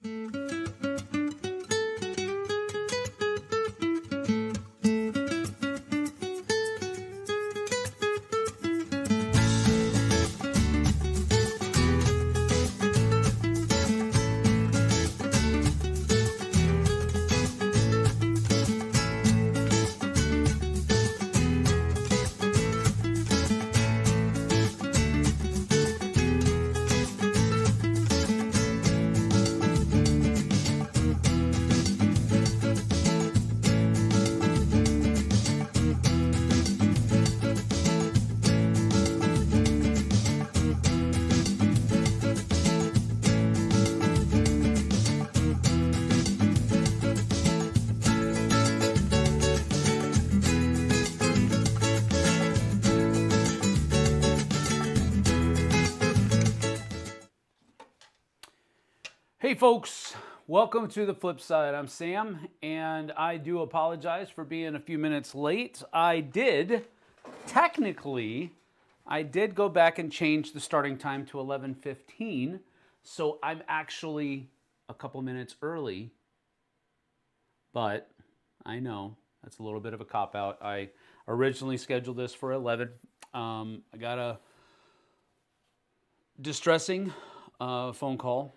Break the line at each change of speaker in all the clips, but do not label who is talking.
Hey folks, welcome to the Flipside. I'm Sam, and I do apologize for being a few minutes late. I did go back and change the starting time to 11:15, so I'm actually a couple minutes early, but I know that's a little bit of a cop-out. I originally scheduled this for 11. I got a distressing phone call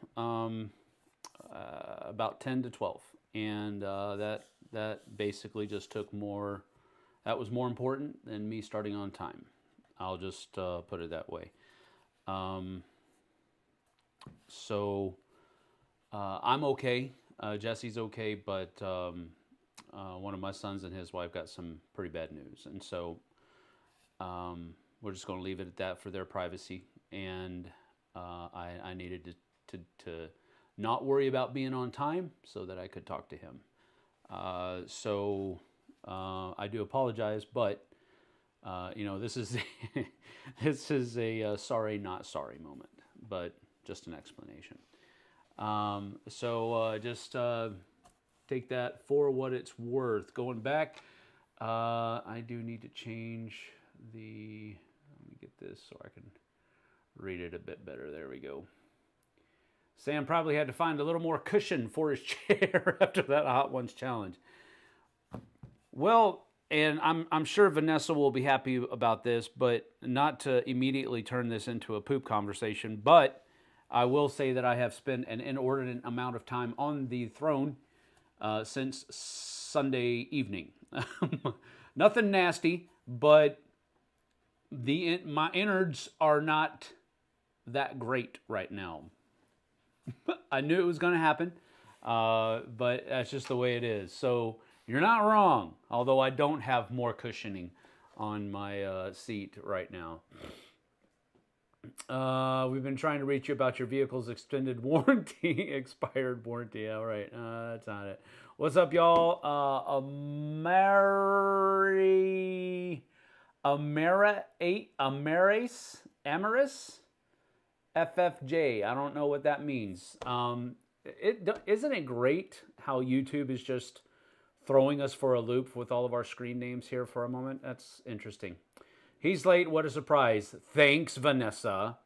about 10 to 12, and that basically just took more. That was more important than me starting on time. I'll just put it that way. So I'm okay. Jesse's okay, but one of my sons and his wife got some pretty bad news, and so we're just going to leave it at that for their privacy. And I needed to not worry about being on time so that I could talk to him. So I do apologize, but this is this is a sorry not sorry moment, but just an explanation. So just take that for what it's worth. Going back, I do need to change the. Let me get this so I can read it a bit better. There we go. Sam probably had to find a little more cushion for his chair after that Hot Ones challenge. Well, and I'm sure Vanessa will be happy about this, but not to immediately turn this into a poop conversation, but I will say that I have spent an inordinate amount of time on the throne since Sunday evening. Nothing nasty, but my innards are not that great right now. I knew it was going to happen, but that's just the way it is. So you're not wrong, although I don't have more cushioning on my seat right now. We've been trying to reach you about your vehicle's extended warranty, expired warranty. All right, that's not it. What's up, y'all? Amaris? FFJ. I don't know what that means. Isn't it great how YouTube is just throwing us for a loop with all of our screen names here for a moment? That's interesting. He's late. What a surprise. Thanks, Vanessa.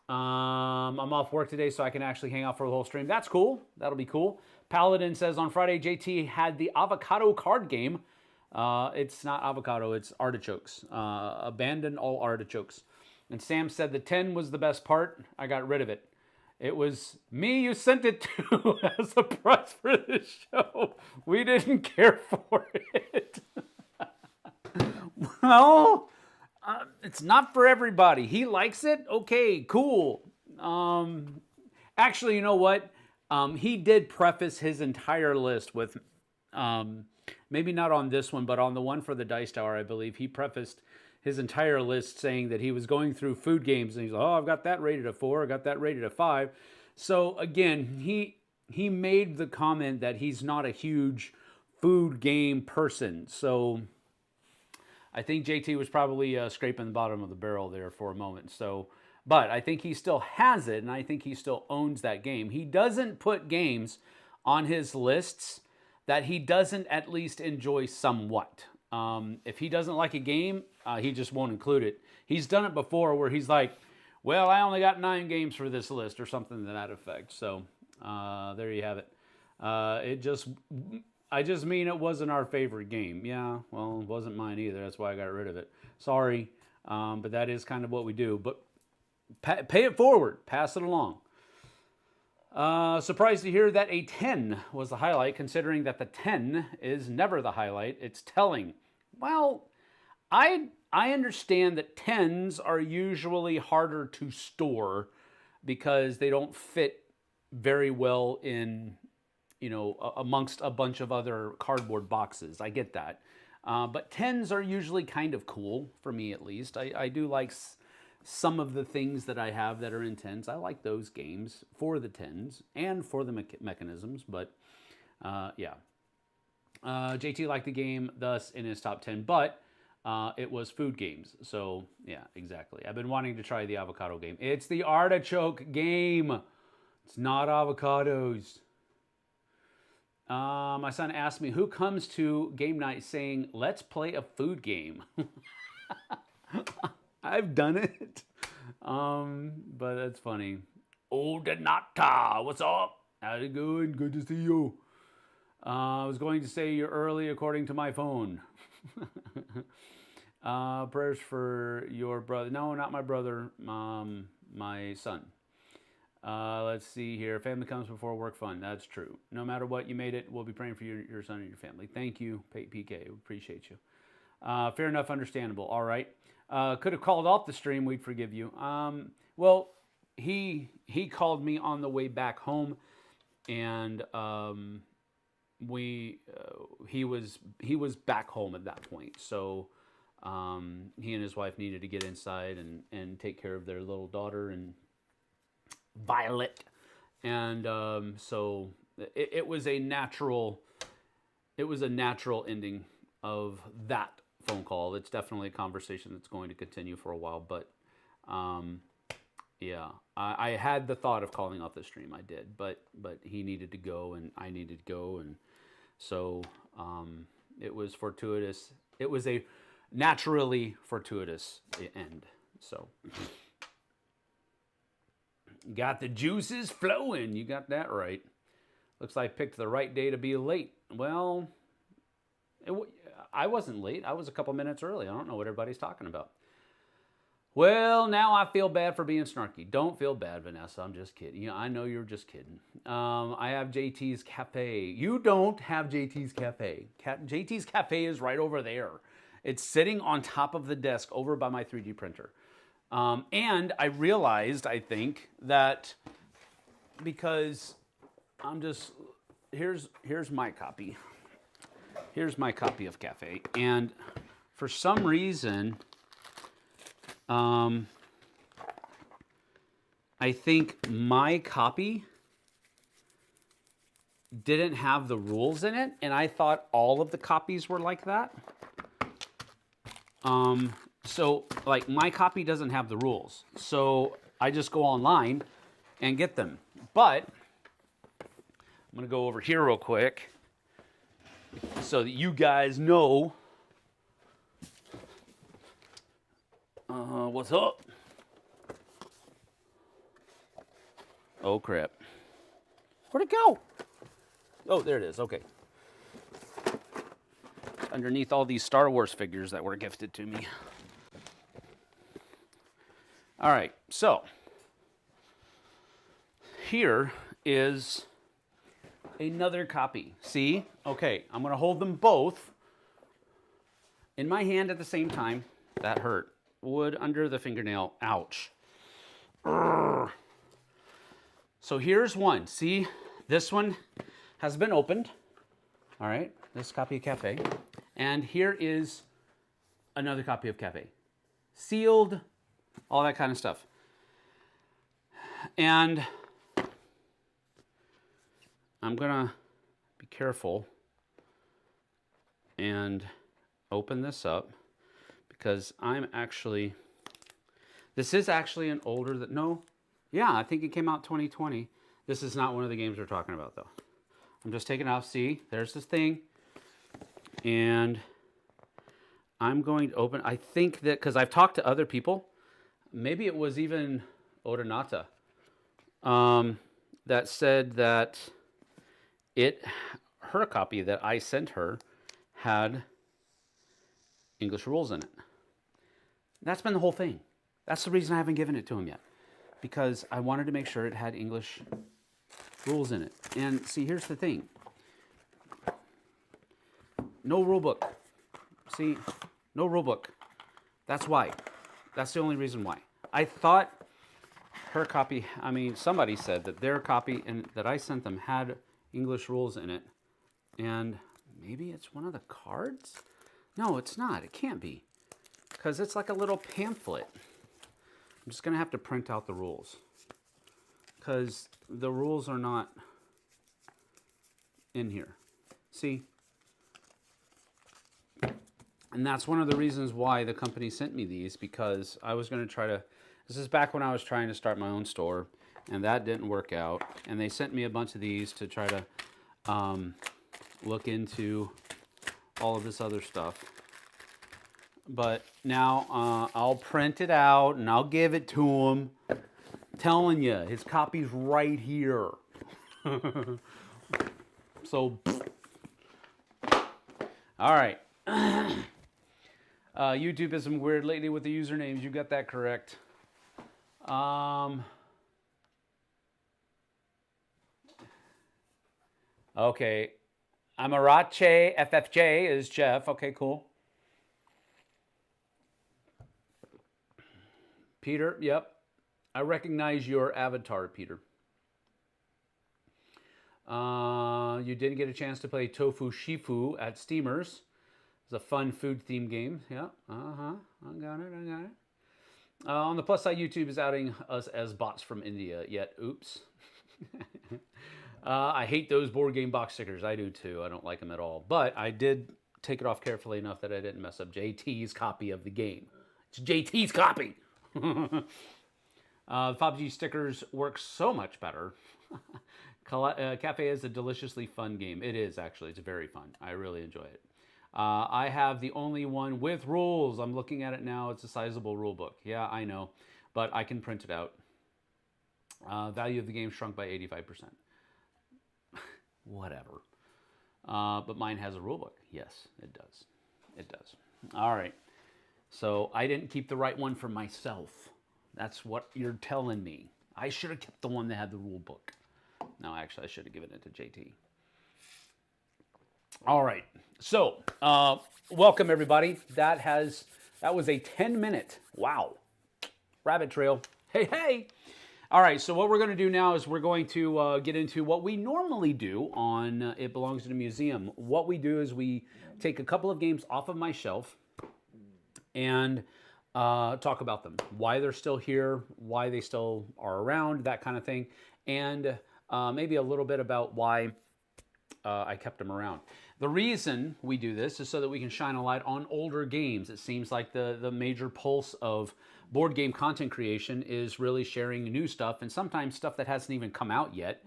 I'm off work today, so I can actually hang out for the whole stream. That's cool. That'll be cool. Paladin says, on Friday, JT had the avocado card game. It's not avocado. It's artichokes. Abandon all artichokes. And Sam said the 10 was the best part. I got rid of it. It was me you sent it to as a prize for this show. We didn't care for it. Well, it's not for everybody. He likes it? Okay, cool. Actually, you know what? He did preface his entire list with, maybe not on this one, but on the one for the Dice Tower, I believe. He prefaced his entire list saying that he was going through food games, and he's like, oh, I've got that rated a 4, I got that rated a 5. So again, he made the comment that he's not a huge food game person. So I think JT was probably scraping the bottom of the barrel there for a moment. So, but I think he still has it, and I think he still owns that game. He doesn't put games on his lists that he doesn't at least enjoy somewhat. If he doesn't like a game, he just won't include it. He's done it before where he's like, well, I only got 9 games for this list or something to that effect. So There you have it. I just mean it wasn't our favorite game. Yeah, well, it wasn't mine either. That's why I got rid of it. Sorry, but that is kind of what we do. But pay it forward, pass it along. Surprised to hear that a 10 was the highlight, considering that the 10 is never the highlight. It's telling. Well, I understand that 10s are usually harder to store because they don't fit very well in, amongst a bunch of other cardboard boxes. I get that. But 10s are usually kind of cool, for me at least. I do like some of the things that I have that are in 10s. I like those games for the 10s and for the mechanisms, but yeah. JT liked the game, thus in his top 10, but it was food games. So yeah, exactly. I've been wanting to try the avocado game. It's the artichoke game. It's not avocados. My son asked me, who comes to game night saying, let's play a food game? I've done it. But that's funny. Oh, Donata, what's up? How's it going? Good to see you. I was going to say you're early according to my phone. Prayers for your brother. No, not my brother. My son. Let's see here. Family comes before work fun. That's true. No matter what, you made it. We'll be praying for your son and your family. Thank you, PK. Appreciate you. Fair enough, understandable. All right. Could have called off the stream. We'd forgive you. Well, he called me on the way back home, and he was back home at that point. So he and his wife needed to get inside and take care of their little daughter and Violet, and so it was a natural ending of that phone call. It's definitely a conversation that's going to continue for a while, but yeah, I had the thought of calling off the stream. I did, but he needed to go and I needed to go, and so it was fortuitous. It was a naturally fortuitous end. So got the juices flowing. You got that right. Looks like I picked the right day to be late. Well, I wasn't late. I was a couple minutes early. I don't know what everybody's talking about. Well, now I feel bad for being snarky. Don't feel bad, Vanessa. I'm just kidding. I know you're just kidding. I have JT's Cafe. You don't have JT's Cafe. JT's Cafe is right over there. It's sitting on top of the desk over by my 3D printer. And I realized, I think, that because here's my copy. Here's my copy of Cafe. And for some reason, I think my copy didn't have the rules in it, and I thought all of the copies were like that. So, like, my copy doesn't have the rules. So I just go online and get them. But I'm going to go over here real quick so that you guys know what's up. Oh, crap. Where'd it go? Oh, there it is. Okay. Underneath all these Star Wars figures that were gifted to me. All right, so here is another copy. See? Okay, I'm going to hold them both in my hand at the same time. That hurt. Wood under the fingernail. Ouch. Urgh. So here's one. See? This one has been opened. All right, this copy of Cafe. And here is another copy of Cafe. Sealed, all that kind of stuff. And I'm gonna be careful and open this up because this is actually an older, I think it came out 2020. This is not one of the games we're talking about though. I'm just taking it off, see, there's this thing. And I'm going to open, I think that, because I've talked to other people, maybe it was even Odonata. that said that her copy that I sent her had English rules in it. That's been the whole thing. That's the reason I haven't given it to him yet, because I wanted to make sure it had English rules in it. And see, here's the thing. No rule book. See, no rule book. That's why. That's the only reason why. I thought her copy, I mean, somebody said that their copy and that I sent them had English rules in it. And maybe it's one of the cards? No, it's not. It can't be. Because it's like a little pamphlet. I'm just going to have to print out the rules. Because the rules are not in here. See? And that's one of the reasons why the company sent me these, because I was going to try to, this is back when I was trying to start my own store, and that didn't work out. And they sent me a bunch of these to try to look into all of this other stuff. But now I'll print it out and I'll give it to him. I'm telling you, his copy's right here. So, all right. YouTube is some weird lately with the usernames. You got that correct. Okay. Amarache FFJ is Jeff. Okay, cool. Peter, yep. I recognize your avatar, Peter. You didn't get a chance to play Tofu Shifu at Steamers. It's a fun food themed game. Yeah, I got it. On the plus side, YouTube is outing us as bots from India. Yet, oops. I hate those board game box stickers. I do too. I don't like them at all. But I did take it off carefully enough that I didn't mess up JT's copy of the game. It's JT's copy. FOBG stickers work so much better. Cafe is a deliciously fun game. It is, actually. It's very fun. I really enjoy it. I have the only one with rules. I'm looking at it now. It's a sizable rule book. Yeah, I know. But I can print it out. Value of the game shrunk by 85%. Whatever. But mine has a rule book. Yes, it does. It does. All right. So I didn't keep the right one for myself. That's what you're telling me. I should have kept the one that had the rule book. No, actually, I should have given it to JT. All right. So, welcome everybody. That was a 10-minute, wow, rabbit trail. Hey, hey. All right. So what we're going to do now is we're going to get into what we normally do on It Belongs in a Museum. What we do is we take a couple of games off of my shelf and talk about them, why they're still here, why they still are around, that kind of thing, and maybe a little bit about why I kept them around. The reason we do this is so that we can shine a light on older games. It seems like the major pulse of board game content creation is really sharing new stuff, and sometimes stuff that hasn't even come out yet.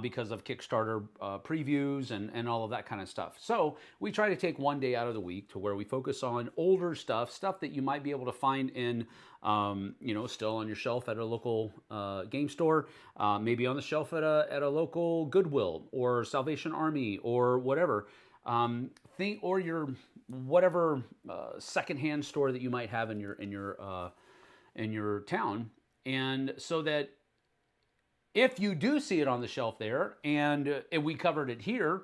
Because of Kickstarter previews and all of that kind of stuff. So we try to take one day out of the week to where we focus on older stuff that you might be able to find in, still on your shelf at a local game store, maybe on the shelf at a local Goodwill or Salvation Army or whatever, or your whatever secondhand store that you might have in your town, and so that if you do see it on the shelf there and we covered it here,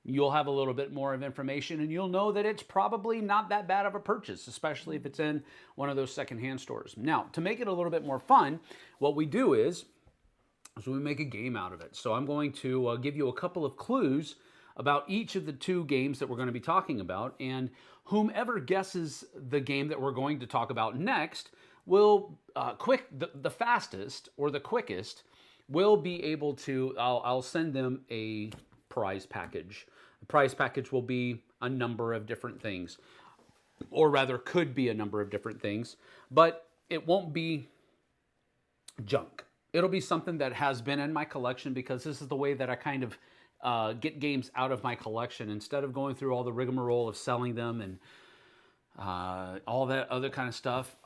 you'll have a little bit more of information and you'll know that it's probably not that bad of a purchase, especially if it's in one of those secondhand stores. Now, to make it a little bit more fun, what we do is we make a game out of it. So I'm going to give you a couple of clues about each of the two games that we're going to be talking about, and whomever guesses the game that we're going to talk about next will the fastest or the quickest will be able to, I'll send them a prize package. The prize package will be a number of different things, or rather could be a number of different things, but it won't be junk. It'll be something that has been in my collection, because this is the way that I kind of get games out of my collection. Instead of going through all the rigmarole of selling them and all that other kind of stuff,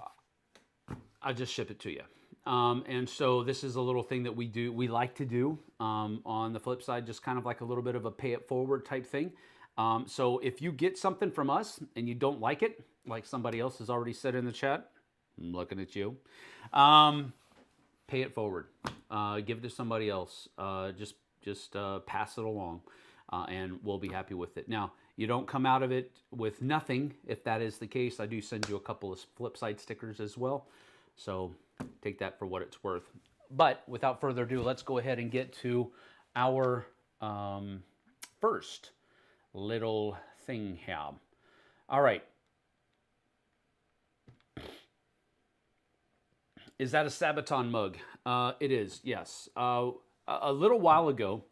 I just ship it to you. And so this is a little thing that we like to do on the flip side, just kind of like a little bit of a pay it forward type thing. So if you get something from us and you don't like it, like somebody else has already said in the chat, I'm looking at you, pay it forward, give it to somebody else, just pass it along, and we'll be happy with it. Now, you don't come out of it with nothing. If that is the case, I do send you a couple of Flipside stickers as well. So take that for what it's worth. But without further ado, let's go ahead and get to our first little thing here. All right. Is that a Sabaton mug? It is, yes. A little while ago,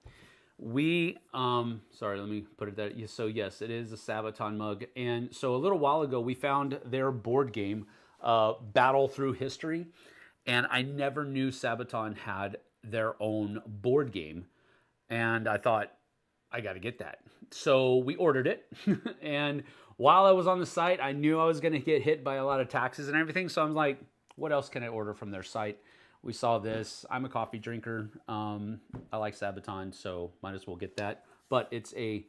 we, sorry, let me put it that. So yes, it is a Sabaton mug. And so a little while ago, we found their board game, Battle Through History. And I never knew Sabaton had their own board game. And I thought, I got to get that. So we ordered it. And while I was on the site, I knew I was going to get hit by a lot of taxes and everything. So I'm like, what else can I order from their site? We saw this. I'm a coffee drinker. I like Sabaton, so might as well get that. But it's a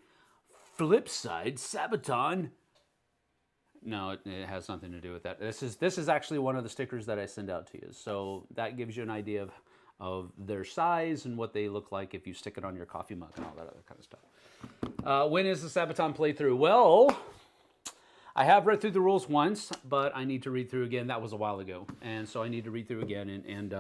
Flipside Sabaton. No, it has nothing to do with that. This is actually one of the stickers that I send out to you. So that gives you an idea of their size and what they look like if you stick it on your coffee mug and all that other kind of stuff. When is the Sabaton playthrough? Well, I have read through the rules once, but I need to read through again. That was a while ago, and so I need to read through again. And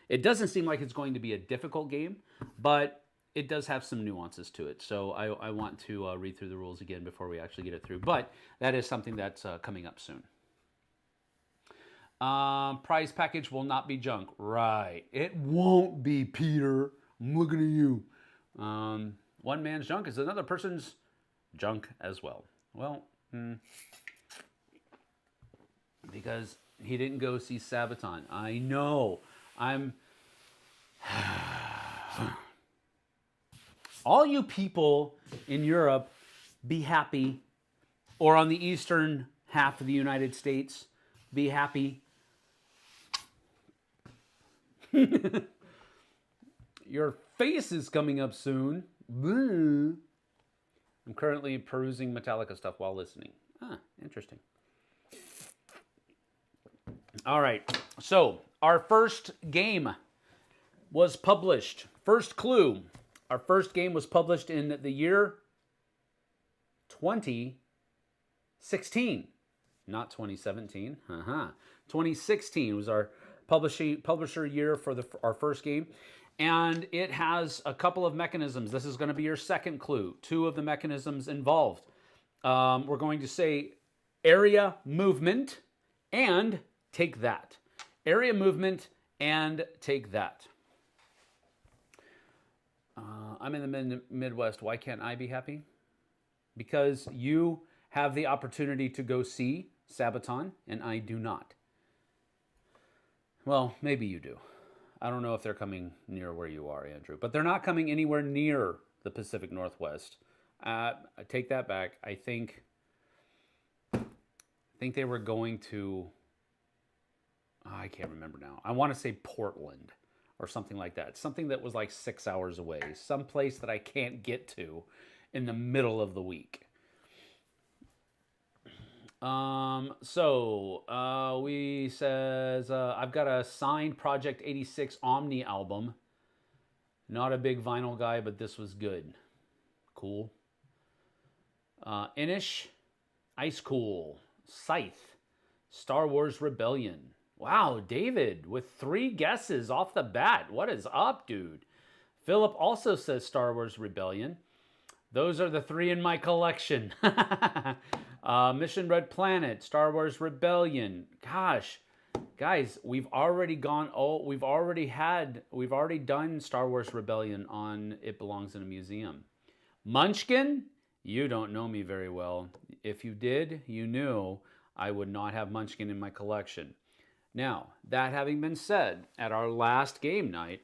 it doesn't seem like it's going to be a difficult game, but it does have some nuances to it. So I want to read through the rules again before we actually get it through. But that is something that's coming up soon. Prize package will not be junk. Right. It won't be, Peter. I'm looking at you. One man's junk is another person's junk as well. Well, because he didn't go see Sabaton. I know. All you people in Europe, be happy. Or on the eastern half of the United States, be happy. Your face is coming up soon. I'm currently perusing Metallica stuff while listening. Interesting. All right. So our first game was published. First clue. Our first game was published in the year 2016. Not 2017. 2016 was our publisher year for our first game. And it has a couple of mechanisms. This is going to be your second clue. Two of the mechanisms involved. We're going to say area movement and take that. Area movement and take that. I'm in the Midwest. Why can't I be happy? Because you have the opportunity to go see Sabaton, and I do not. Well, maybe you do. I don't know if they're coming near where you are, Andrew, but they're not coming anywhere near the Pacific Northwest. I take that back. I think they were going to, I can't remember now. I want to say Portland or something like that. Something that was like 6 hours away. Some place that I can't get to in the middle of the week. We says, I've got a signed Project 86 Omni album. Not a big vinyl guy, but this was good. Cool. Inish, Ice Cool, Scythe, Star Wars Rebellion. Wow, David, with 3 guesses off the bat. What is up, dude? Philip also says Star Wars Rebellion. Those are the 3 in my collection. Mission Red Planet, Star Wars Rebellion. Gosh, guys, we've already done Star Wars Rebellion on It Belongs in a Museum. Munchkin, you don't know me very well. If you did, you knew I would not have Munchkin in my collection. Now, that having been said, at our last game night,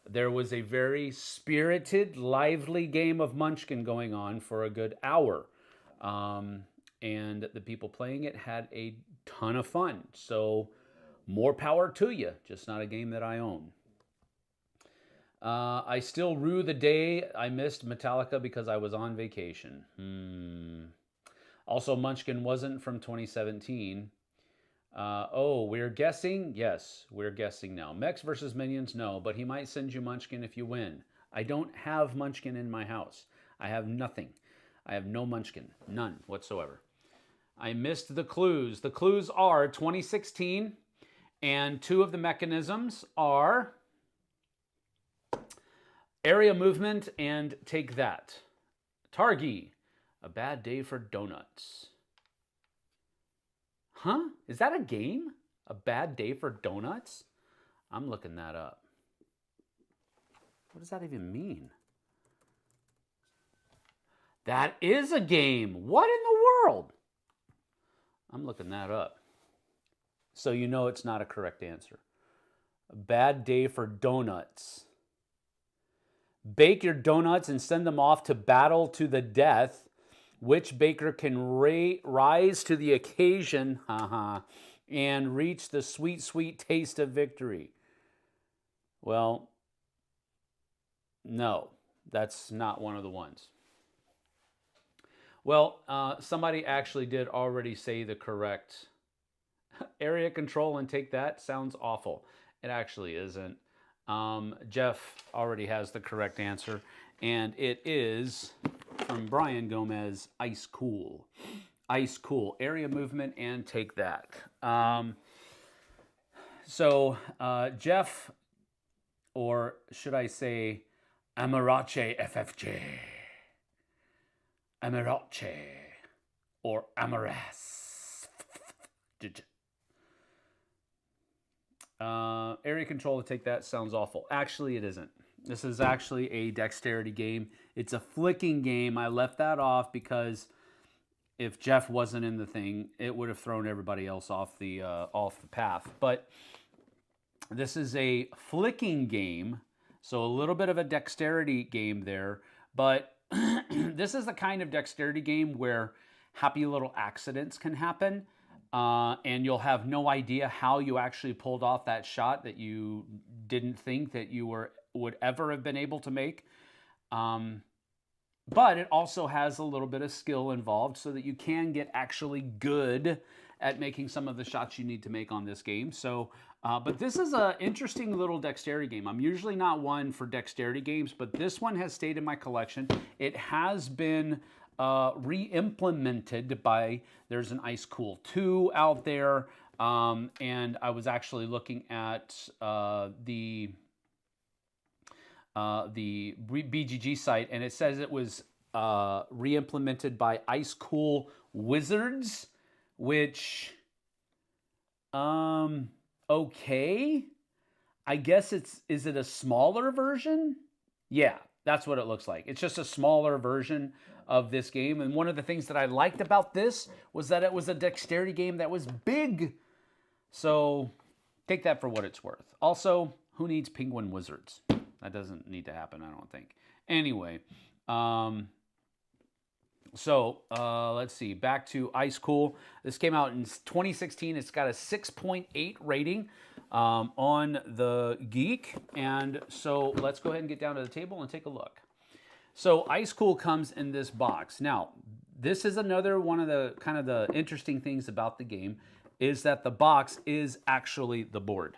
there was a very spirited, lively game of Munchkin going on for a good hour. And the people playing it had a ton of fun. So More power to you. Just not a game that I own. I still rue the day I missed Metallica because I was on vacation. Also, Munchkin wasn't from 2017. Oh, we're guessing? Yes, we're guessing now. Mechs versus Minions? No, but he might send you Munchkin if you win. I don't have Munchkin in my house. I have nothing. I have no Munchkin. None whatsoever. I missed the clues. The clues are 2016, and two of the mechanisms are area movement and take that. Targi, a bad day for donuts. Huh? Is that a game? A bad day for donuts? I'm looking that up. What does that even mean? That is a game. What in the world? I'm looking that up. So you know it's not a correct answer. A bad day for donuts. Bake your donuts and send them off to battle to the death. Which baker can rise to the occasion and reach the sweet, sweet taste of victory? Well, no, that's not one of the ones. Well, somebody actually did already say the correct area control and take that. Sounds awful. It actually isn't. Jeff already has the correct answer, and it is from Brian Gomez, Ice Cool. Ice Cool, area movement and take that. Jeff, or should I say Amarache FFJ, Amarache, or Amaras. Area control to take that sounds awful. Actually, it isn't. This is actually a dexterity game. It's a flicking game. I left that off because if Jeff wasn't in the thing, it would have thrown everybody else off the path. But this is a flicking game, so a little bit of a dexterity game there. But this is the kind of dexterity game where happy little accidents can happen. And you'll have no idea how you actually pulled off that shot that you didn't think that you would ever have been able to make. But it also has a little bit of skill involved so that you can get actually good at making some of the shots you need to make on this game. So, but this is an interesting little dexterity game. I'm usually not one for dexterity games, but this one has stayed in my collection. It has been re-implemented by, there's an Ice Cool 2 out there, and I was actually looking at the BGG site, and it says it was re-implemented by Ice Cool Wizards, which, okay, I guess is it a smaller version? Yeah, that's what it looks like. It's just a smaller version of this game. And one of the things that I liked about this was that it was a dexterity game that was big. So take that for what it's worth. Also, who needs penguin wizards? That doesn't need to happen, I don't think. Anyway, let's see. Back to Ice Cool. This came out in 2016. It's got a 6.8 rating on the Geek. And so let's go ahead and get down to the table and take a look. So Ice Cool comes in this box. Now, this is another one of the kind of the interesting things about the game is that the box is actually the board.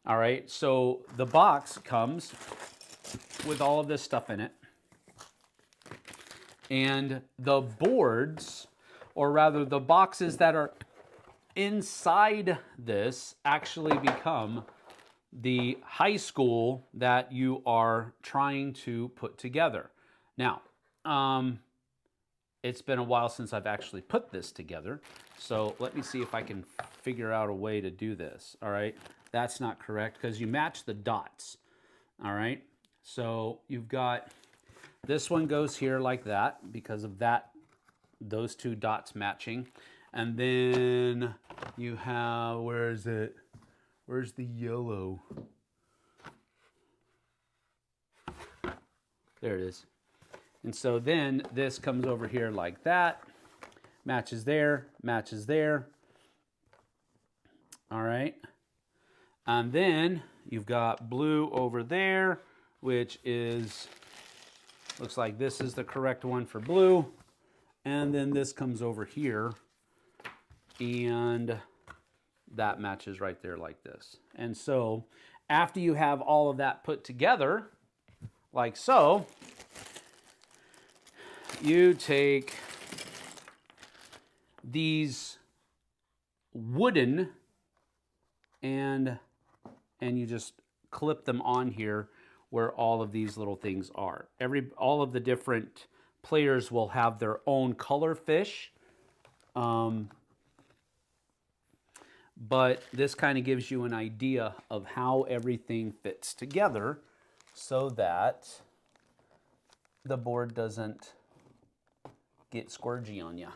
All right, so the box comes with all of this stuff in it. And the boards, or rather the boxes that are inside this actually become the high school that you are trying to put together. Now, it's been a while since I've actually put this together, so let me see if I can figure out a way to do this. All right, that's not correct because you match the dots. All right, so you've got this one goes here like that because of that, those two dots matching, and then you have, where is it? Where's the yellow? There it is. And so then this comes over here like that, matches there, matches there. All right. And then you've got blue over there, which is, looks like this is the correct one for blue. And then this comes over here, and that matches right there like this. And so after you have all of that put together, like so, you take these wooden and you just clip them on here where all of these little things are. All of the different players will have their own color fish. But this kind of gives you an idea of how everything fits together so that the board doesn't get squirgy on you.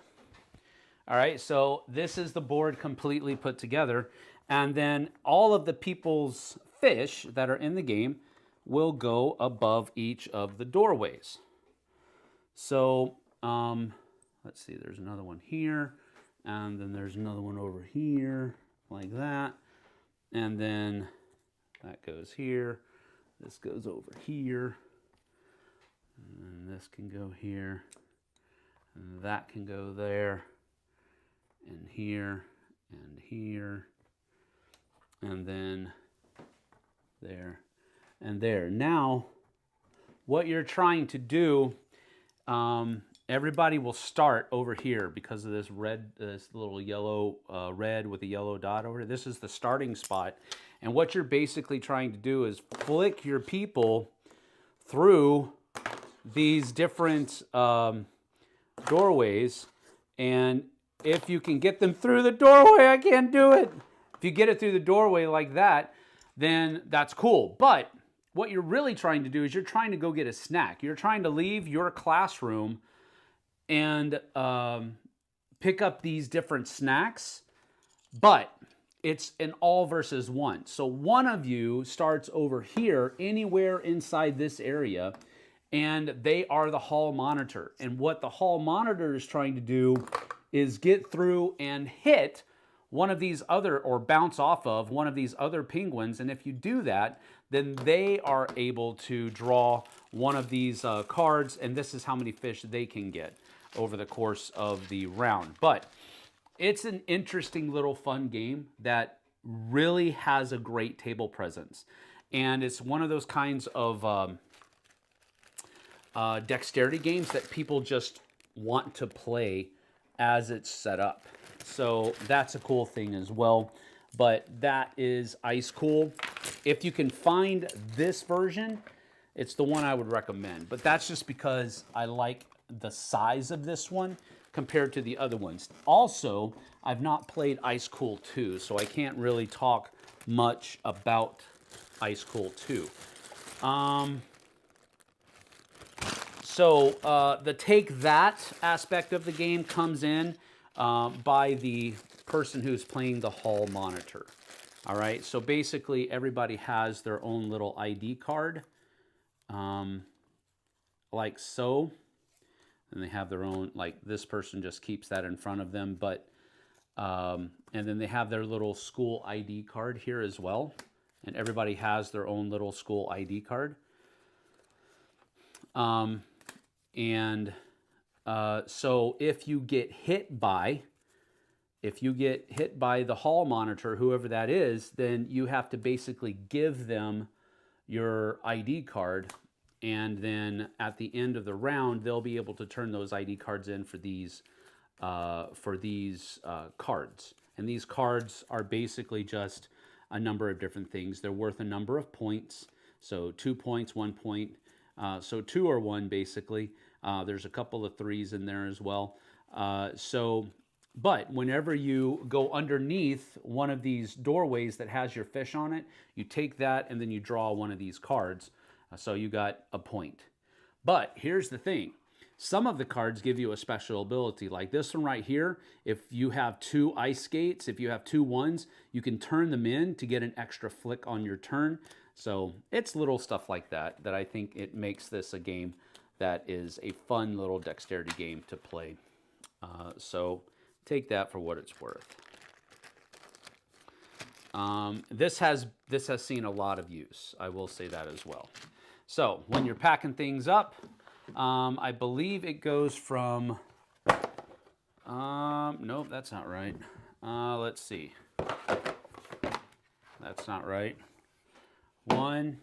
All right, so this is the board completely put together. And then all of the people's fish that are in the game will go above each of the doorways. So let's see, there's another one here. And then there's another one over here, like that. And then that goes here. This goes over here. And this can go here. And that can go there. And here. And here. And then there. And there. Now, what you're trying to do, everybody will start over here because of this red, this little yellow, red with a yellow dot over here. This is the starting spot. And what you're basically trying to do is flick your people through these different doorways. And if you can get them through the doorway, I can't do it. If you get it through the doorway like that, then that's cool. But what you're really trying to do is you're trying to go get a snack. You're trying to leave your classroom and pick up these different snacks, but it's an all versus one. So one of you starts over here, anywhere inside this area, and they are the hall monitor. And what the hall monitor is trying to do is get through and hit one of these other, or bounce off of one of these other penguins. And if you do that, then they are able to draw one of these cards, and this is how many fish they can get over the course of the round. But it's an interesting little fun game that really has a great table presence. And it's one of those kinds of dexterity games that people just want to play as it's set up. So that's a cool thing as well. But that is ice cool. If you can find this version, it's the one I would recommend. But that's just because I like the size of this one compared to the other ones. Also, I've not played Ice Cool 2, so I can't really talk much about Ice Cool 2. The take that aspect of the game comes in by the person who's playing the hall monitor. All right, so basically everybody has their own little ID card, like so. And they have their own, like this person just keeps that in front of them, but, and then they have their little school ID card here as well. And everybody has their own little school ID card. So if you get hit by the hall monitor, whoever that is, then you have to basically give them your ID card. And then at the end of the round, they'll be able to turn those ID cards in for these cards. And these cards are basically just a number of different things. They're worth a number of points. So 2 points, 1 point. So 2 or 1 basically. There's a couple of 3s in there as well. But whenever you go underneath one of these doorways that has your fish on it, you take that and then you draw one of these cards. So you got a point. But here's the thing. Some of the cards give you a special ability. Like this one right here, if you have 2 ice skates, if you have 2 1s, you can turn them in to get an extra flick on your turn. So it's little stuff like that that I think it makes this a game that is a fun little dexterity game to play. So take that for what it's worth. This has seen a lot of use. I will say that as well. So when you're packing things up, I believe it goes from. Nope, that's not right. Let's see. That's not right. 1,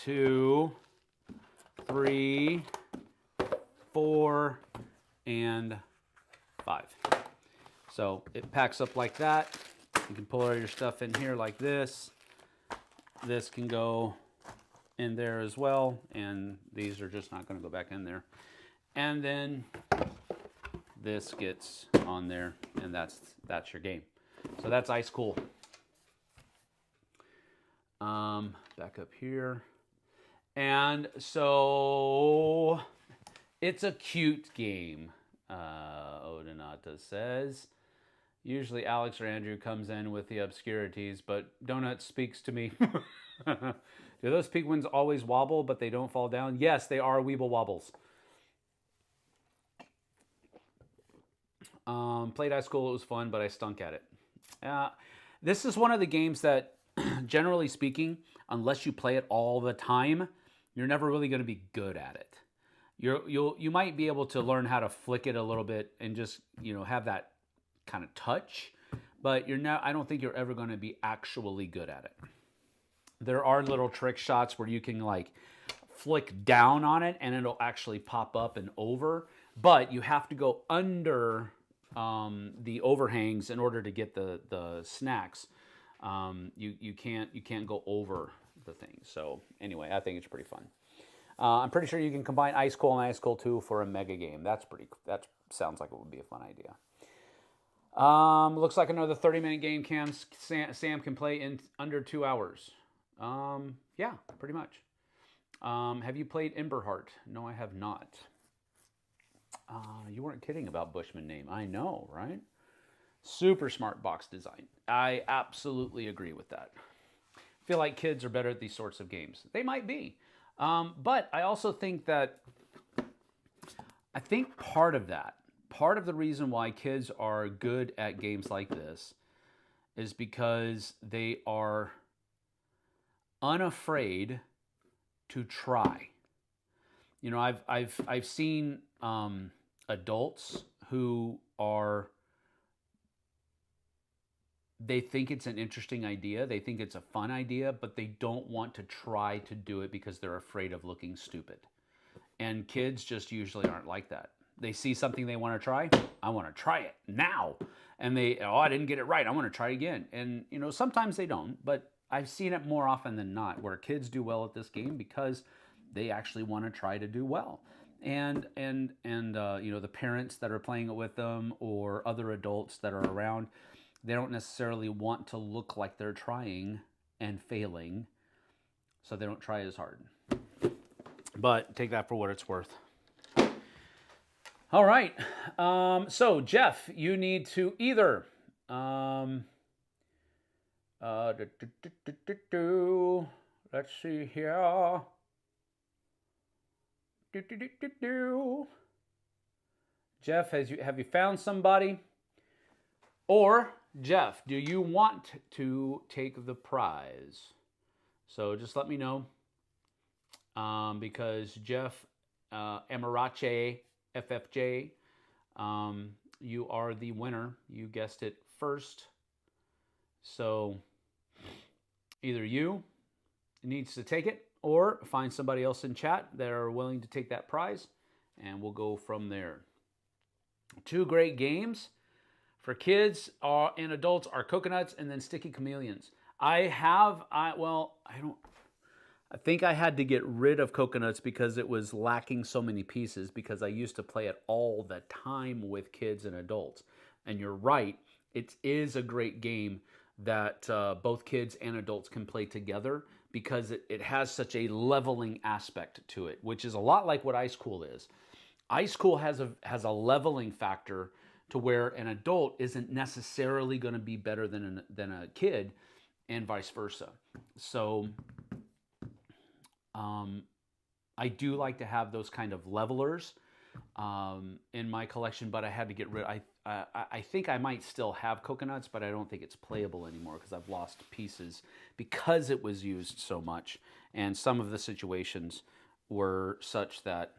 2, 3, 4, and 5. So it packs up like that. You can pull all your stuff in here like this. This can go in there as well, and these are just not going to go back in there. And then this gets on there, and that's your game. So that's ice cool. Back up here. And so it's a cute game, Odinata says. Usually Alex or Andrew comes in with the obscurities, but Donut speaks to me. Do those penguins always wobble, but they don't fall down? Yes, they are weeble wobbles. Played high school, it was fun, but I stunk at it. This is one of the games that, generally speaking, unless you play it all the time, you're never really going to be good at it. You might be able to learn how to flick it a little bit and just, have that kind of touch, but I don't think you're ever going to be actually good at it. There are little trick shots where you can like flick down on it and it'll actually pop up and over, but you have to go under the overhangs in order to get the snacks. You can't go over the thing. So anyway, I think it's pretty fun. I'm pretty sure you can combine Ice Cool and Ice Cool 2 for a mega game. That sounds like it would be a fun idea. Looks like another 30-minute game Sam can play in under 2 hours. Yeah, pretty much. Have you played Emberheart? No, I have not. You weren't kidding about Bushman name. I know, right? Super smart box design. I absolutely agree with that. I feel like kids are better at these sorts of games. They might be. But I also think that, part of the reason why kids are good at games like this is because they are unafraid to try. I've seen adults who they think it's an interesting idea, they think it's a fun idea, but they don't want to try to do it because they're afraid of looking stupid. And kids just usually aren't like that. They see something they want to try, I want to try it now. And I didn't get it right, I want to try again. And sometimes they don't, but I've seen it more often than not where kids do well at this game because they actually want to try to do well. And the parents that are playing it with them or other adults that are around, they don't necessarily want to look like they're trying and failing, so they don't try as hard. But take that for what it's worth. All right. So, Jeff, you need to either... let's see here. Jeff, have you found somebody? Or, Jeff, do you want to take the prize? So just let me know. Because Jeff Amarache, FFJ, you are the winner. You guessed it first. So either you needs to take it or find somebody else in chat that are willing to take that prize, and we'll go from there. 2 great games for kids and adults are Coconuts and then Sticky Chameleons. I think I had to get rid of Coconuts because it was lacking so many pieces, because I used to play it all the time with kids and adults. And you're right, it is a great game that both kids and adults can play together because it has such a leveling aspect to it, which is a lot like what Ice Cool is. Ice Cool has a leveling factor to where an adult isn't necessarily going to be better than a kid, and vice versa. So I do like to have those kind of levelers in my collection, but I had to get rid. I think I might still have coconuts, but I don't think it's playable anymore because I've lost pieces because it was used so much. And some of the situations were such that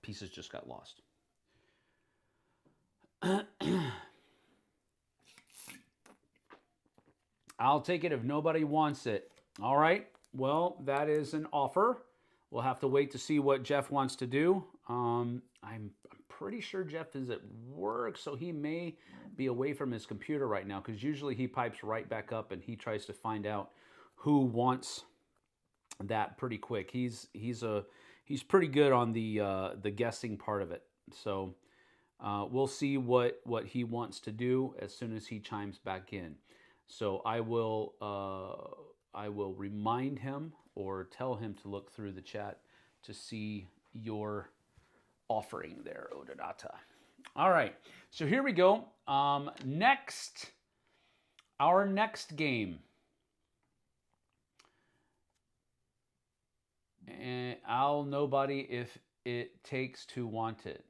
pieces just got lost. I'll take it if nobody wants it. All right. Well, that is an offer. We'll have to wait to see what Jeff wants to do. I'm pretty sure Jeff is at work, so he may be away from his computer right now because usually he pipes right back up and he tries to find out who wants that pretty quick. He's pretty good on the guessing part of it. So we'll see what he wants to do as soon as he chimes back in. So I will remind him or tell him to look through the chat to see your offering there, Odonata. All right, so here we go. Our next game. And I'll nobody if it takes to want it.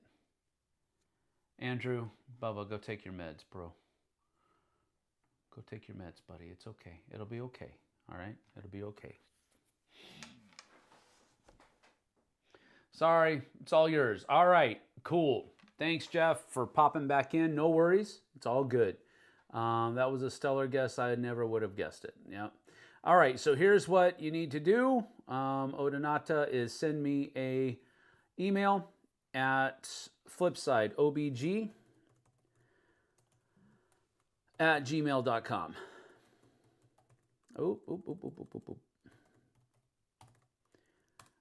Andrew, Bubba, go take your meds, bro. Go take your meds, buddy. It's okay. It'll be okay. All right? It'll be okay. Sorry. It's all yours. All right. Cool. Thanks, Jeff, for popping back in. No worries. It's all good. That was a stellar guess. I never would have guessed it. Yeah. All right. So here's what you need to do. Odonata is send me a email at Flipside, OBG, @gmail.com.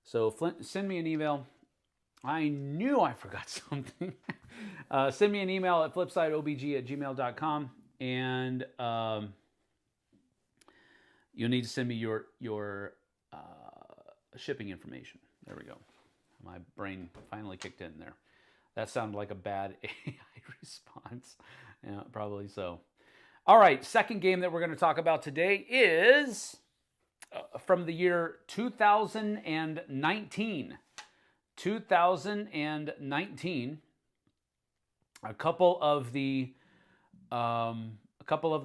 So send me an email. I knew I forgot something. Send me an email at flipsideobg@gmail.com, and you'll need to send me your shipping information. There we go. My brain finally kicked in there. That sounded like a bad AI response. Yeah, probably so. All right, second game that we're going to talk about today is from the year 2019. 2019. A couple of the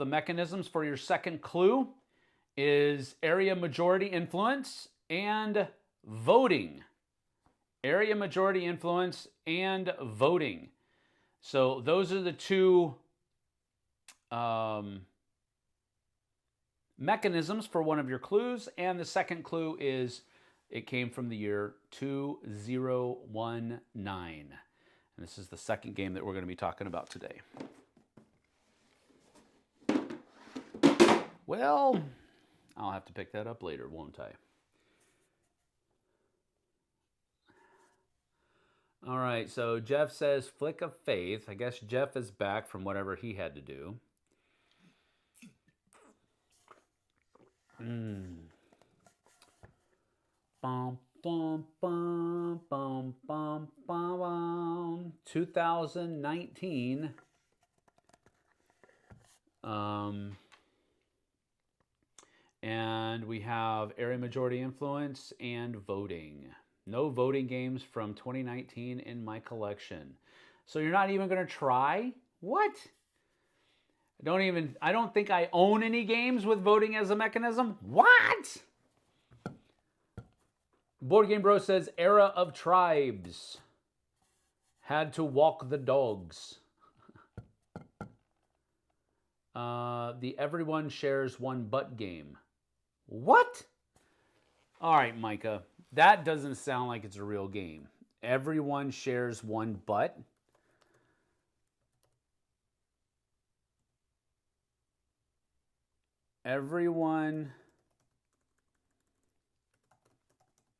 mechanisms for your second clue is area majority influence and voting. Area majority influence and voting. So those are the two mechanisms for one of your clues. And the second clue is it came from the year 2019. And this is the second game that we're going to be talking about today. Well, I'll have to pick that up later, won't I? All right, so Jeff says Flick of Faith. I guess Jeff is back from whatever he had to do. Bum, bum, bum, bum, bum, bum. 2019. And we have area majority influence and voting. No voting games from 2019 in my collection. So you're not even going to try? What? I don't think I own any games with voting as a mechanism. What? Board Game Bro says Era of Tribes. Had to walk the dogs. The Everyone Shares One Butt game. What? All right, Micah. That doesn't sound like it's a real game. Everyone shares one butt. Everyone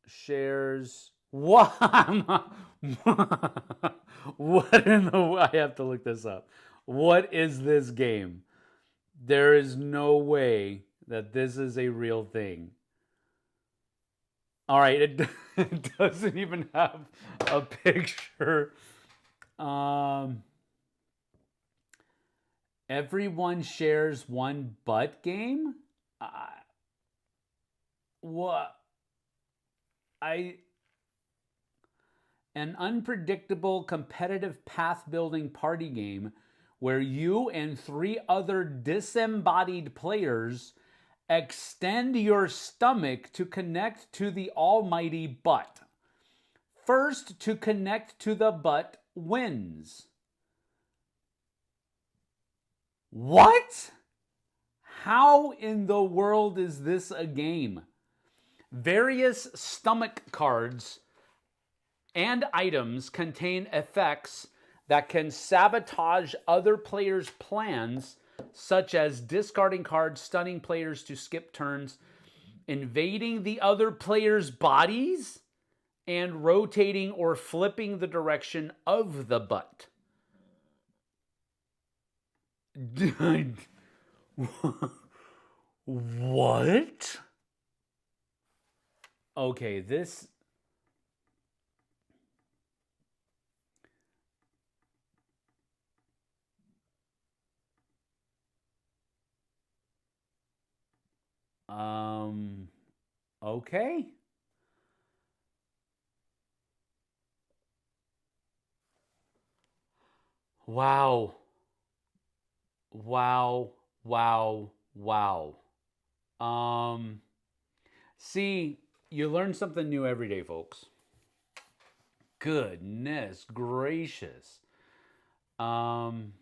shares what? What in the? I have to look this up. What is this game? There is no way that this is a real thing. All right, it doesn't even have a picture. Everyone shares one butt game? What? An unpredictable competitive path building party game where you and 3 other disembodied players extend your stomach to connect to the almighty butt. First to connect to the butt wins. What? How in the world is this a game? Various stomach cards and items contain effects that can sabotage other players' plans, such as discarding cards, stunning players to skip turns, invading the other players' bodies, and rotating or flipping the direction of the butt. What? Okay, this... Okay. Wow. Wow. Wow. Wow. See, you learn something new every day, folks. Goodness gracious. Tammany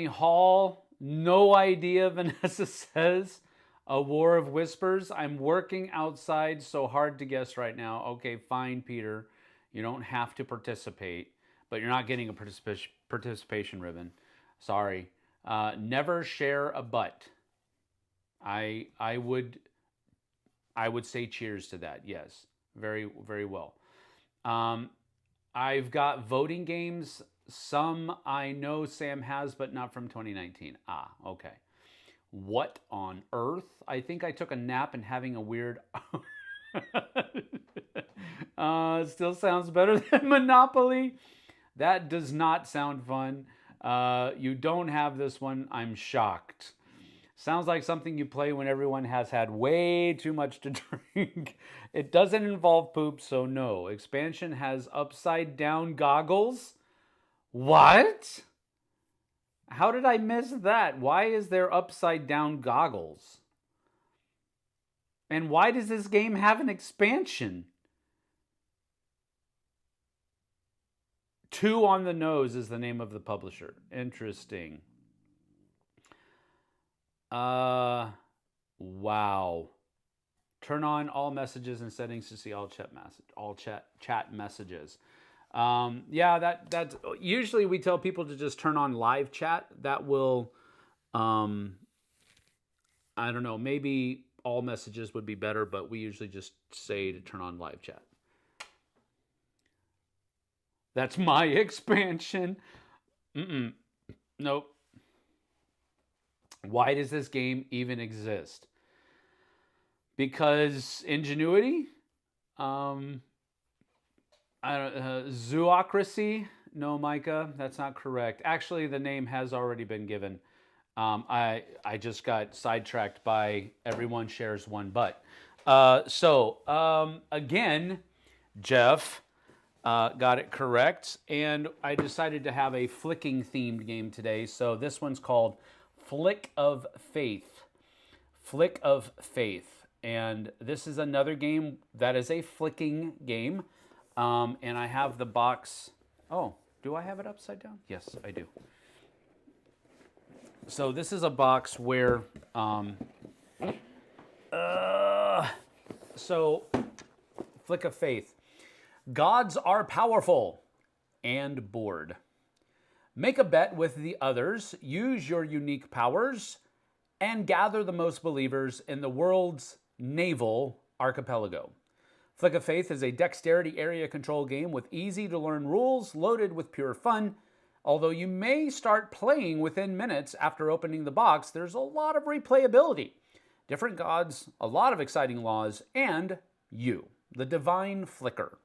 Hall, no idea, Vanessa says. A War of Whispers. I'm working outside, so hard to guess right now. Okay, fine, Peter. You don't have to participate, but you're not getting a participation ribbon. Sorry. Never share a butt. I would say cheers to that. Yes, very very well. I've got voting games. Some I know Sam has, but not from 2019. Ah, okay. What on earth? I think I took a nap and having a weird... Still sounds better than Monopoly. That does not sound fun. You don't have this one. I'm shocked. Sounds like something you play when everyone has had way too much to drink. It doesn't involve poop, so no. Expansion has upside down goggles. What? How did I miss that? Why is there upside down goggles? And why does this game have an expansion? 2 on the Nose is the name of the publisher. Interesting. Wow. Turn on all messages and settings to see all chat messages. Yeah, that's usually we tell people to just turn on live chat. That will, I don't know, maybe all messages would be better, but we usually just say to turn on live chat. That's my expansion. Nope. Why does this game even exist? Because ingenuity? Zoocracy? No, Micah, that's not correct. Actually, the name has already been given. I just got sidetracked by everyone shares one butt. Again, Jeff got it correct, and I decided to have a flicking themed game today. So this one's called Flick of Faith. Flick of Faith. And this is another game that is a flicking game. And I have the box. Oh, do I have it upside down? Yes, I do. So this is a box where, Flick of Faith. Gods are powerful and bored. Make a bet with the others, use your unique powers, and gather the most believers in the world's naval archipelago. Flick of Faith is a dexterity area control game with easy-to-learn rules loaded with pure fun. Although you may start playing within minutes after opening the box, there's a lot of replayability. Different gods, a lot of exciting laws, and you, the divine flicker.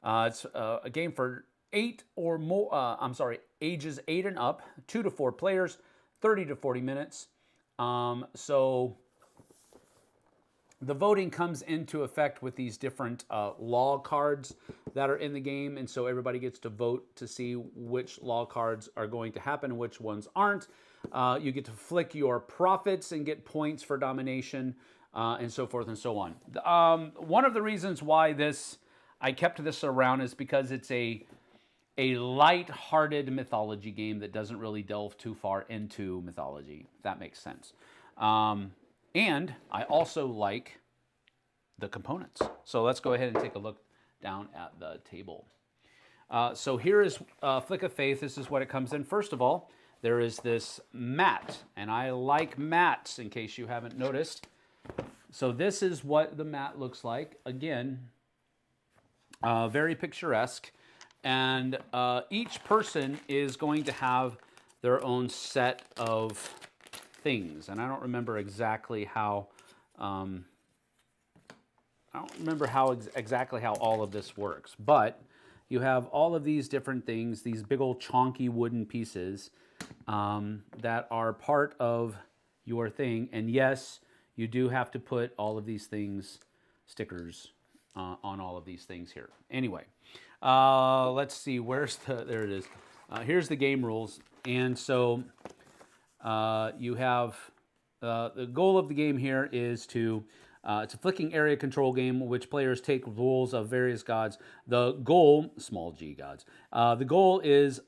It's a game for ages 8 and up, 2 to 4 players, 30 to 40 minutes. So The voting comes into effect with these different law cards that are in the game, and so everybody gets to vote to see which law cards are going to happen and which ones aren't. You get to flick your profits and get points for domination, and so forth and so on. One of the reasons why I kept this around is because it's a light-hearted mythology game that doesn't really delve too far into mythology, if that makes sense. And I also like the components. So let's go ahead and take a look down at the table. So here is Flick of Faith. This is what it comes in. First of all, there is this mat, and I like mats in case you haven't noticed. So this is what the mat looks like. Again, very picturesque. And each person is going to have their own set of things, and I don't remember exactly how. Exactly how all of this works, but you have all of these different things, these big old chonky wooden pieces that are part of your thing. And yes, you do have to put all of these things, stickers on all of these things here. Anyway, let's see. There it is. Here's the game rules, and so. You have the goal of the game here is it's a flicking area control game, which players take roles of various gods. The goal, small g gods, the goal is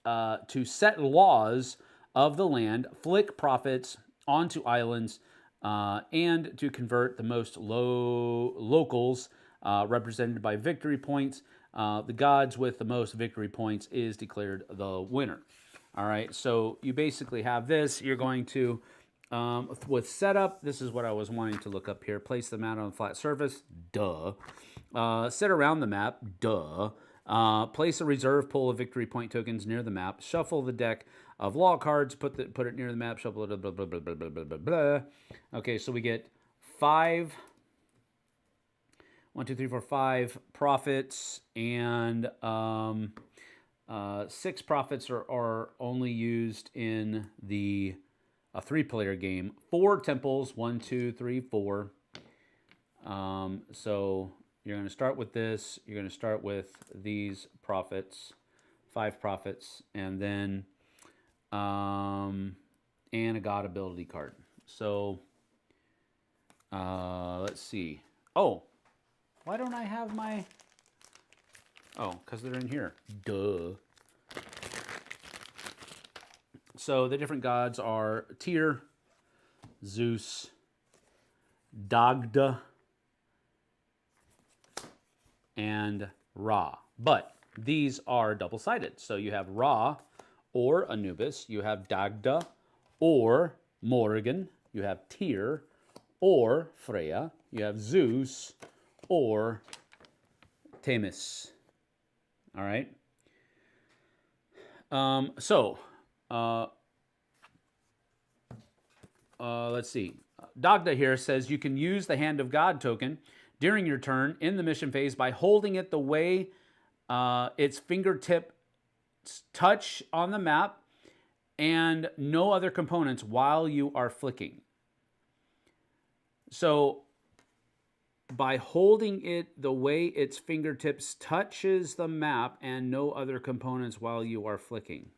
to set laws of the land, flick profits onto islands, and to convert the most locals represented by victory points. The gods with the most victory points is declared the winner. All right, so you basically have this. You're going to, with setup, this is what I was wanting to look up here. Place the mat on a flat surface, duh. Sit around the map, duh. Place a reserve pool of victory point tokens near the map. Shuffle the deck of law cards, put it near the map, shuffle it, blah, blah, blah, blah, blah, blah, blah, blah. Okay, so we get 5 profits, and 6 profits are only used in a 3-player game. 4 temples, 1, 2, 3, 4. So you're going to start with this. You're going to start with these profits, 5 profits, and then and a god ability card. So let's see. Oh, why don't I have my... Oh, because they're in here. Duh. So the different gods are Tyr, Zeus, Dagda, and Ra. But these are double-sided. So you have Ra or Anubis. You have Dagda or Morrigan. You have Tyr or Freya. You have Zeus or Themis. All right. Let's see. Dagda here says you can use the Hand of God token during your turn in the mission phase by holding it the way its fingertips touch on the map and no other components while you are flicking. So by holding it the way its fingertips touches the map and no other components while you are flicking.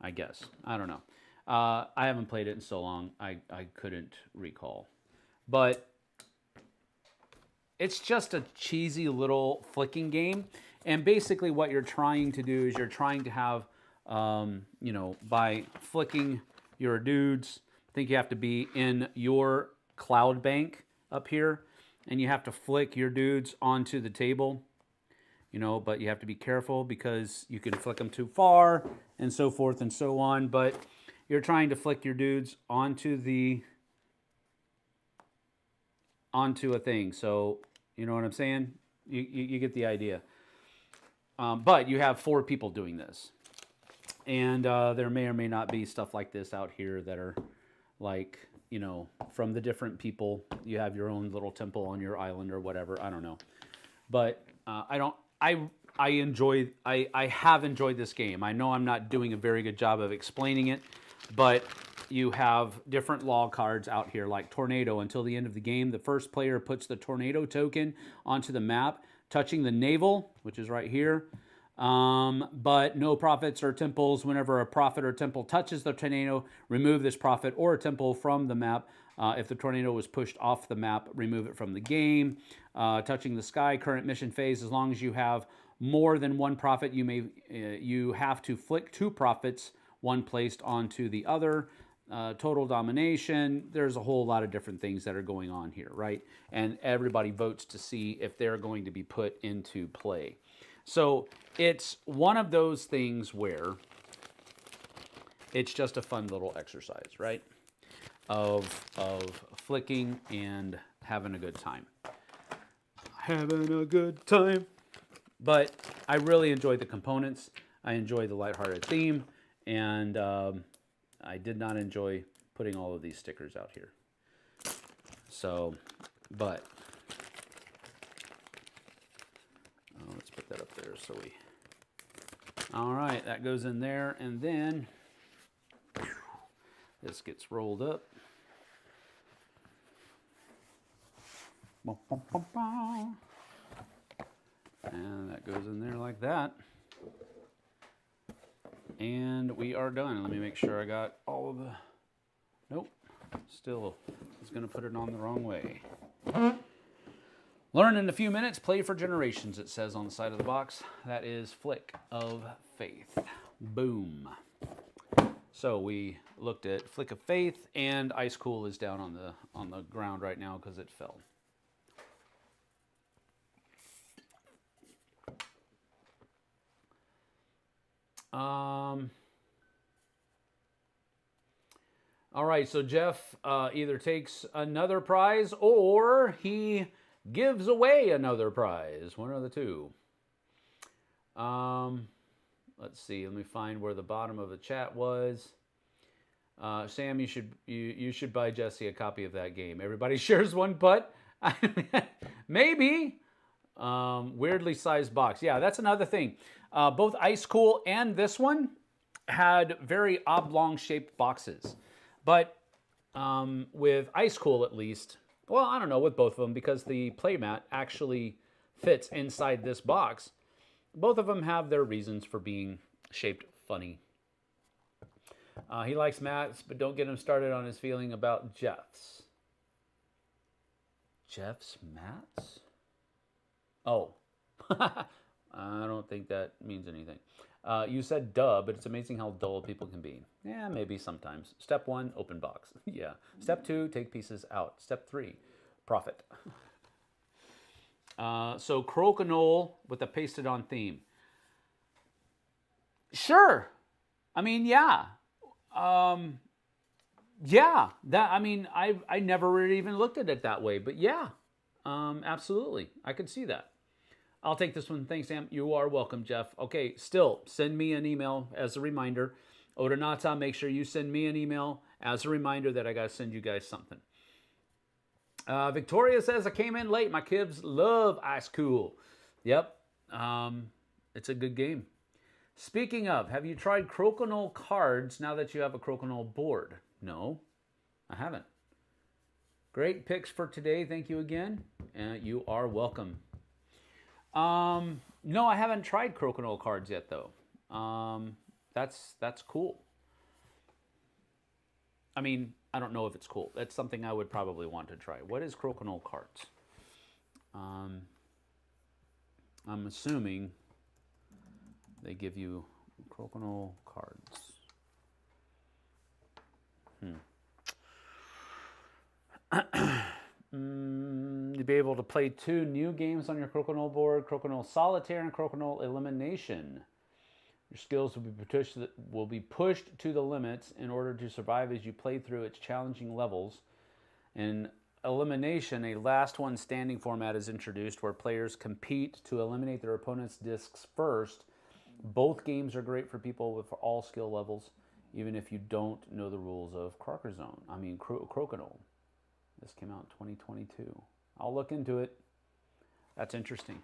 I guess. I don't know. I haven't played it in so long, I couldn't recall. But it's just a cheesy little flicking game. And basically what you're trying to do is you're trying to have, by flicking your dudes, I think you have to be in your cloud bank up here, and you have to flick your dudes onto the table, but you have to be careful because you can flick them too far and so forth and so on. But you're trying to flick your dudes onto a thing. So you know what I'm saying? You get the idea. But you have 4 people doing this, and there may or may not be stuff like this out here that are like, from the different people. You have your own little temple on your island or whatever. I don't know. But I have enjoyed this game. I know I'm not doing a very good job of explaining it, but you have different law cards out here, like Tornado. Until the end of the game, the first player puts the Tornado token onto the map, touching the navel, which is right here. But no prophets or temples. Whenever a prophet or temple touches the tornado, remove this prophet or temple from the map. If the tornado was pushed off the map, remove it from the game. Touching the sky, current mission phase. As long as you have more than one prophet, you have to flick 2 prophets, one placed onto the other. Total domination. There's a whole lot of different things that are going on here, right? And everybody votes to see if they're going to be put into play. So it's one of those things where it's just a fun little exercise, right? Of flicking and having a good time. Having a good time. But I really enjoy the components. I enjoy the lighthearted theme. And I did not enjoy putting all of these stickers out here. So, but... let's put that up there so we... All right, that goes in there, and then this gets rolled up. And that goes in there like that. And we are done. Let me make sure I got all of the... Nope, still, I was going to put it on the wrong way. Learn in a few minutes, play for generations, it says on the side of the box. That is Flick of Faith. Boom. So we looked at Flick of Faith, and Ice Cool is down on the ground right now because it fell. All right, so Jeff either takes another prize or he gives away another prize. One of the two. Let's see. Let me find where the bottom of the chat was. Sam, you should buy Jesse a copy of that game. Everybody shares one putt. Maybe. Weirdly sized box. Yeah, that's another thing. Both Ice Cool and this one had very oblong shaped boxes. But with Ice Cool at least, well, I don't know, with both of them, because the playmat actually fits inside this box. Both of them have their reasons for being shaped funny. He likes Matt's, but don't get him started on his feeling about Jeff's. Jeff's Matt's? Oh. I don't think that means anything. You said duh, but it's amazing how dull people can be. Yeah, maybe sometimes. Step 1, open box. Yeah. Step 2, take pieces out. Step 3, profit. So crokinole with a pasted on theme. Sure. I mean, yeah. Yeah. I never really even looked at it that way, but yeah. Absolutely. I could see that. I'll take this one. Thanks, Sam. You are welcome, Jeff. Okay, still, send me an email as a reminder. Odonata, make sure you send me an email as a reminder that I got to send you guys something. Victoria says, I came in late. My kids love Ice Cool. Yep. It's a good game. Speaking of, have you tried crokinole cards now that you have a crokinole board? No, I haven't. Great picks for today. Thank you again. You are welcome. No, I haven't tried crokinole cards yet, though. That's cool. I mean, I don't know if it's cool. That's something I would probably want to try. What is crokinole cards? I'm assuming they give you crokinole cards. You'll be able to play 2 new games on your crokinole board: Crokinole Solitaire and Crokinole Elimination. Your skills will be pushed to the limits in order to survive as you play through its challenging levels. In Elimination, a last one standing format is introduced where players compete to eliminate their opponent's discs first. Both games are great for people with all skill levels, even if you don't know the rules of Crokinole. This came out in 2022. I'll look into it. That's interesting.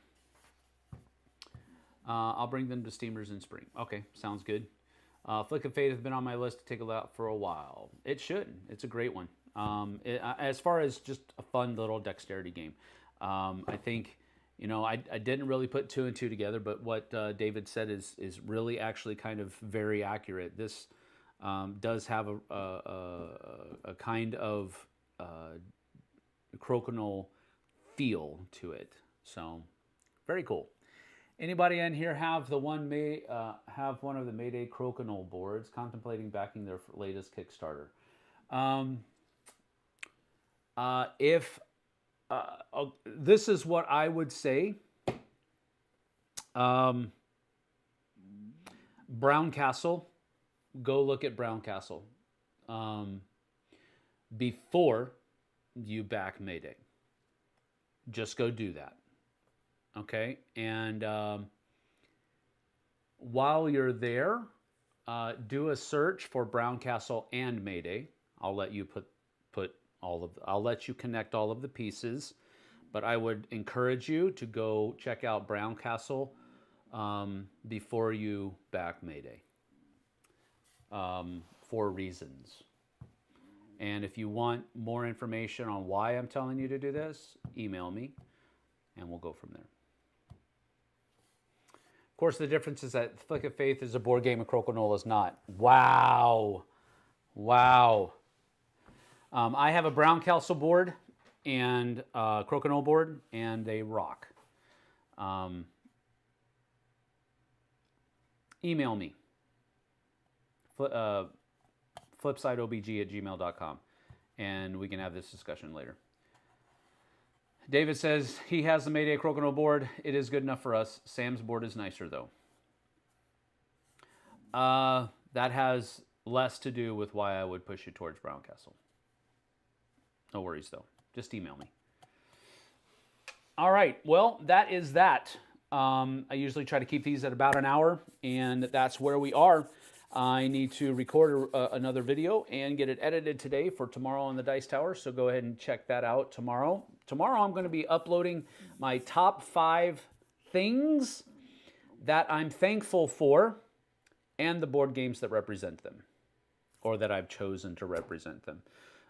I'll bring them to Steamers in spring. Okay, sounds good. Flick of Fate has been on my list to take a look out for a while. It should. It's a great one. As far as just a fun little dexterity game, I think, you know, I didn't really put 2 and 2 together, but what David said is really actually kind of very accurate. This does have a kind of crokinole feel to it. So very cool. Anybody in here have one of the Mayday crokinole boards? Contemplating backing their latest Kickstarter. This is what I would say. Brown Castle. Go look at Brown Castle before you back Mayday. Just go do that. Okay, and while you're there, do a search for Brown Castle and Mayday. I'll let you I'll let you connect all of the pieces, but I would encourage you to go check out Brown Castle before you back Mayday for reasons. And if you want more information on why I'm telling you to do this, email me and we'll go from there. Of course, the difference is that Flick of Faith is a board game and crokinole is not. Wow. Wow. I have a Brown Castle board and a crokinole board, and they rock. Email me. Flipsideobg@gmail.com, and we can have this discussion later. David says he has the Mayday crokinole board. It is good enough for us. Sam's board is nicer, though. That has less to do with why I would push you towards Brown Castle. No worries, though. Just email me. All right. Well, that is that. I usually try to keep these at about an hour, and that's where we are. I need to record another video and get it edited today for tomorrow on the Dice Tower, so go ahead and check that out tomorrow. Tomorrow I'm going to be uploading my top 5 things that I'm thankful for and the board games that represent them, or that I've chosen to represent them.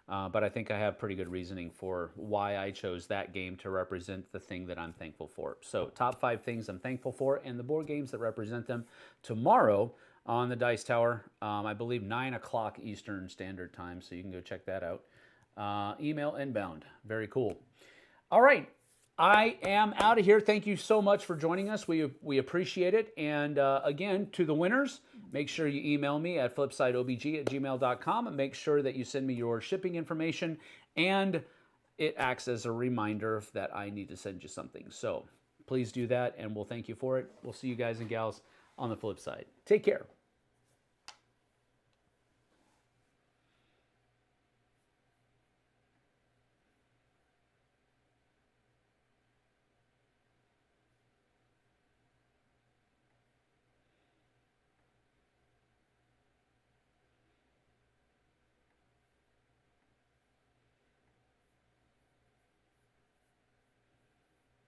But I think I have pretty good reasoning for why I chose that game to represent the thing that I'm thankful for. So top 5 things I'm thankful for and the board games that represent them tomorrow on the Dice Tower. I believe 9 o'clock Eastern Standard Time, so you can go check that out. Email inbound. Very cool. All right. I am out of here. Thank you so much for joining us. We appreciate it. And again, to the winners, make sure you email me at flipsideobg@gmail.com and make sure that you send me your shipping information, and it acts as a reminder that I need to send you something. So please do that, and we'll thank you for it. We'll see you guys and gals on the flip side. Take care.